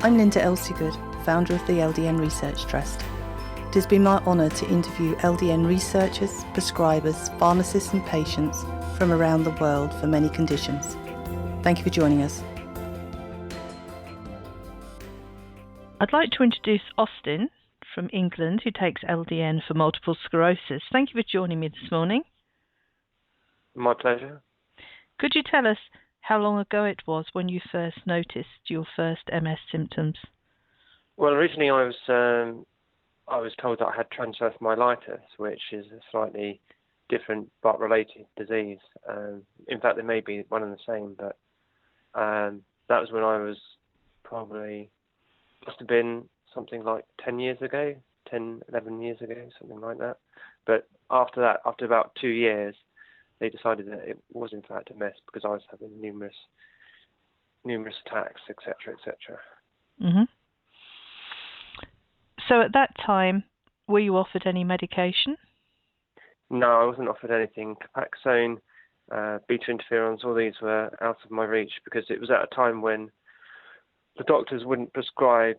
I'm Linda Elsegood, founder of the LDN Research Trust. It has been my honour to interview LDN researchers, prescribers, pharmacists and patients from around the world for many conditions. Thank you for joining us. I'd like to introduce Austin from England, who takes LDN for multiple sclerosis. Thank you for joining me this morning. My pleasure. Could you tell us how long ago it was when you first noticed your first MS symptoms? Well, originally I was told that I had transverse myelitis, which is a slightly different but related disease. In fact, they may be one and the same, but that was when I was must have been something like 11 years ago, something like that. But after that, after about 2 years, they decided that it was in fact a mess because I was having numerous attacks, etc., etc. Mm-hmm. So at that time, were you offered any medication? No, I wasn't offered anything. Naltrexone, beta interferons, all these were out of my reach because it was at a time when the doctors wouldn't prescribe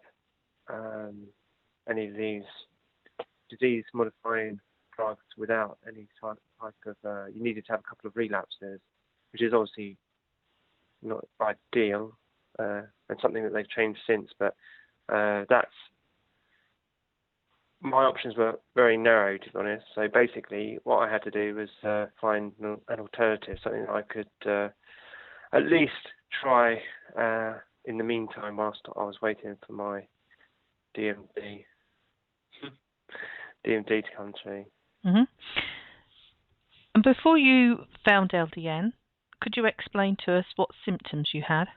any of these disease-modifying drugs without any type of, you needed to have a couple of relapses, which is obviously not ideal, and something that they've changed since, but my options were very narrow, to be honest. So basically what I had to do was find an alternative, something that I could at least try in the meantime whilst I was waiting for my DMD to come through. Mm-hmm. And before you found LDN, could you explain to us what symptoms you had?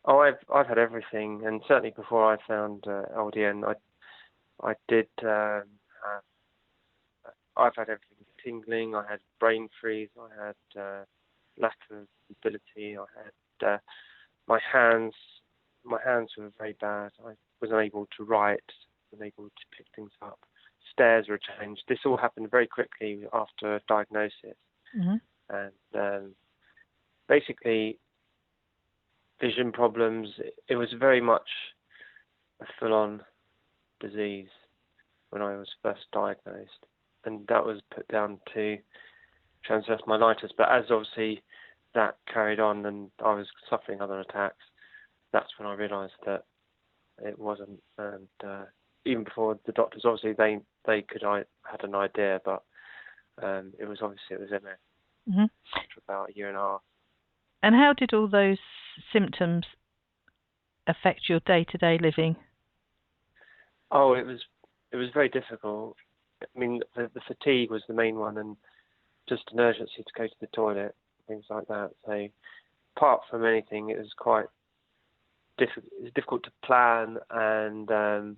Oh, I've had everything, and certainly before I found LDN, I've had everything: tingling, I had brain freeze, I had lack of ability, I had my hands were very bad. I was unable to write, unable to pick things up. Stairs were changed. This all happened very quickly after diagnosis. Mm-hmm. And basically, vision problems. It was very much a full-on disease when I was first diagnosed, and that was put down to transverse myelitis. But as obviously that carried on and I was suffering other attacks, that's when I realised that it wasn't. And even before the doctors, obviously they had an idea, but it was MS Mm-hmm. after about a year and a half. And how did all those symptoms affect your day-to-day living? Oh, it was very difficult. I mean, the fatigue was the main one, and just an urgency to go to the toilet, things like that. So, apart from anything, it was quite difficult to plan, and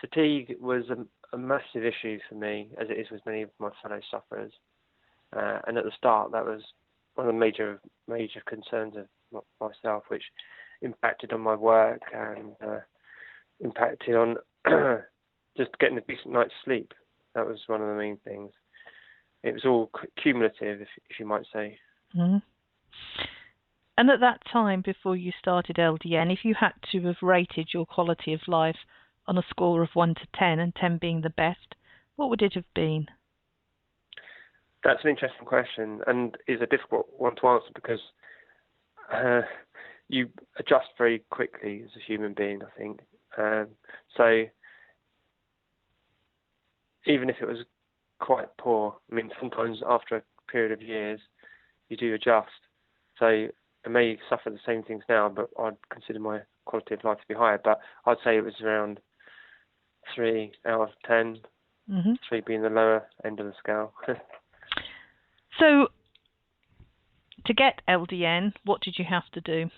fatigue was a massive issue for me, as it is with many of my fellow sufferers. And at the start, that was one of the major concerns of myself, which impacted on my work and impacted on just getting a decent night's sleep. That was one of the main things. It was all cumulative, if you might say. Mm-hmm. And at that time, before you started LDN, if you had to have rated your quality of life on a score of 1 to 10, and 10 being the best, what would it have been? That's an interesting question, and is a difficult one to answer because you adjust very quickly as a human being, I think. So even if it was quite poor, I mean, sometimes after a period of years, you do adjust. So I may suffer the same things now, but I'd consider my quality of life to be higher. But I'd say it was around 3 out of 10, Mm-hmm. 3 being the lower end of the scale. So, to get LDN, what did you have to do?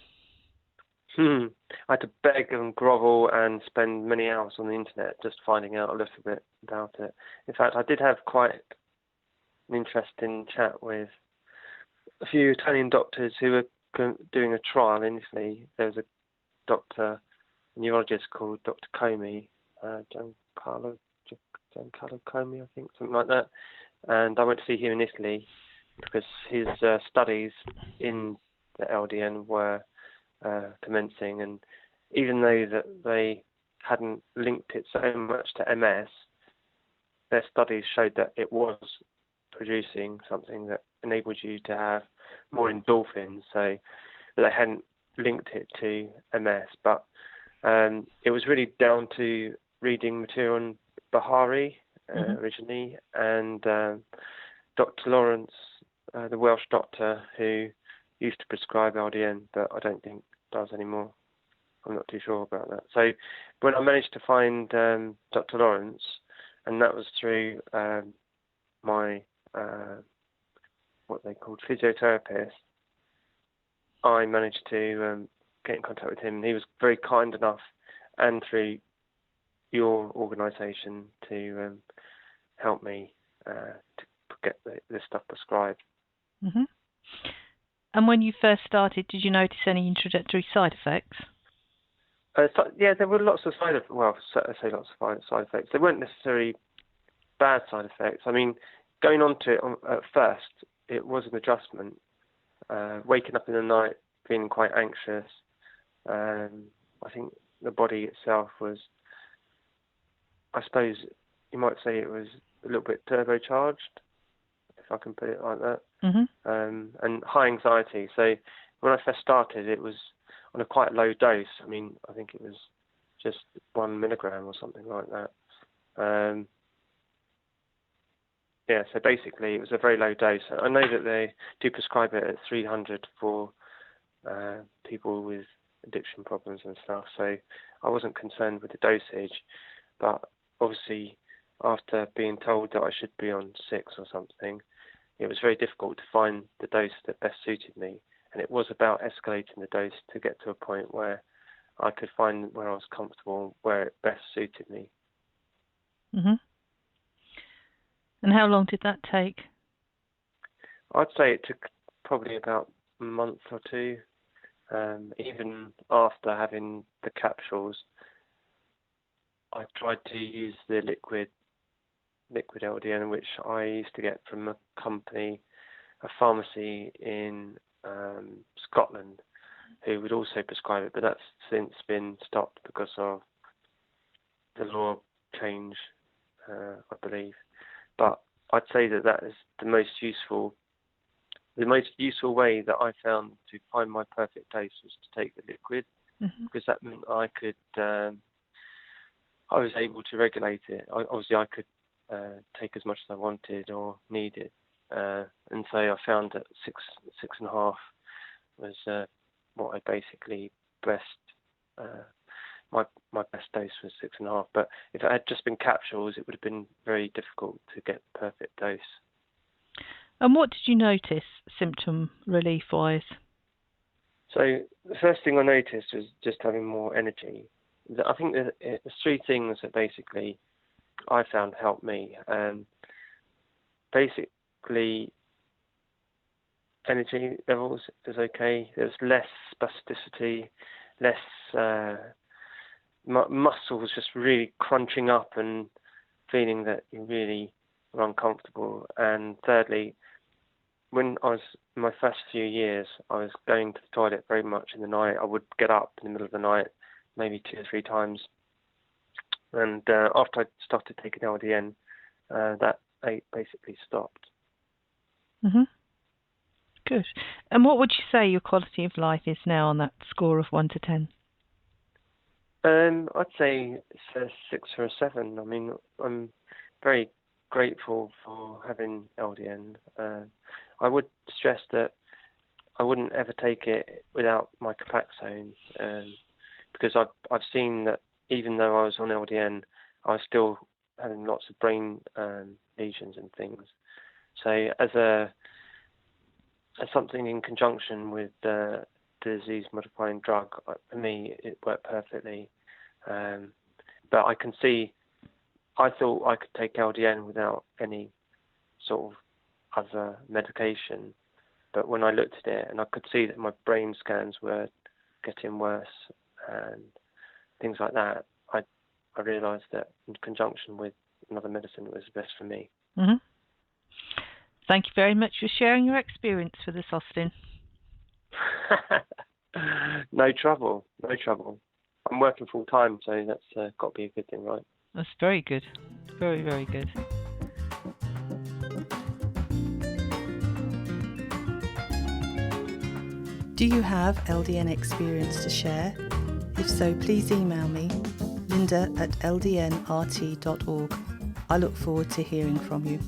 I had to beg and grovel and spend many hours on the internet just finding out a little bit about it. In fact, I did have quite an interesting chat with a few Italian doctors who were doing a trial in Italy. There was a doctor, a neurologist called Dr. Comey, Giancarlo Comey, I think, something like that. And I went to see him in Italy because his studies in the LDN were commencing, and even though that they hadn't linked it so much to MS, their studies showed that it was producing something that enabled you to have more endorphins. So they hadn't linked it to MS, but it was really down to reading material on Bahari originally, and Dr. Lawrence, the Welsh doctor who used to prescribe LDN, but I don't think does anymore. I'm not too sure about that. So when I managed to find Dr. Lawrence, and that was through my what they called physiotherapist, I managed to get in contact with him. He was very kind enough, and through your organisation, to help me to get this stuff prescribed. Mm-hmm. And when you first started, did you notice any introductory side effects? Yeah, there were lots of I say lots of side effects. They weren't necessarily bad side effects. I mean, going on to it at first, it was an adjustment. Waking up in the night, feeling quite anxious. I think the body itself was, I suppose you might say it was a little bit turbocharged, if I can put it like that. Mm-hmm. And high anxiety. So when I first started, it was on a quite low dose. I mean, I think it was just 1 milligram or something like that. Yeah, so basically it was a very low dose. I know that they do prescribe it at 300 for people with addiction problems and stuff, so I wasn't concerned with the dosage. But obviously, after being told that I should be on 6 or something, it was very difficult to find the dose that best suited me. And it was about escalating the dose to get to a point where I could find where I was comfortable, where it best suited me. Mm-hmm. And how long did that take? I'd say it took probably about a month or two. Even after having the capsules, I tried to use the liquid LDN, which I used to get from a pharmacy in Scotland, who would also prescribe it, but that's since been stopped because of the law change, I believe. But I'd say that is the most useful way that I found to find my perfect dose was to take the liquid, because that meant I could, I was able to regulate it. Obviously, I could take as much as I wanted or needed, and so I found that 6.5 was what I basically best. My best dose was 6.5, but if it had just been capsules, it would have been very difficult to get the perfect dose. And what did you notice, symptom relief-wise? So the first thing I noticed was just having more energy. I think there's 3 things that basically I found helped me. Basically, energy levels is okay. There's less spasticity, less muscles just really crunching up and feeling that you really are uncomfortable. And thirdly, when I was in my first few years, I was going to the toilet very much in the night. I would get up in the middle of the night, maybe 2 or 3 times. And after I started taking LDN, that basically stopped. Mm-hmm. Good. And what would you say your quality of life is now on that score of 1 to 10? I'd say it's a 6 or a 7. I mean, I'm very grateful for having LDN. I would stress that I wouldn't ever take it without my Copaxone, because I've seen that even though I was on LDN, I was still having lots of brain lesions and things. So as something in conjunction with the disease-modifying drug, for me, it worked perfectly. But I can see, I thought I could take LDN without any sort of other medication. But when I looked at it, and I could see that my brain scans were getting worse and things like that, I realised that in conjunction with another medicine was best for me. Mm-hmm. Thank you very much for sharing your experience with us, Austin. No trouble. I'm working full time, so that's got to be a good thing, right? That's very good. Very, very good. Do you have LDN experience to share? If so, please email me, linda@ldnrt.org. I look forward to hearing from you.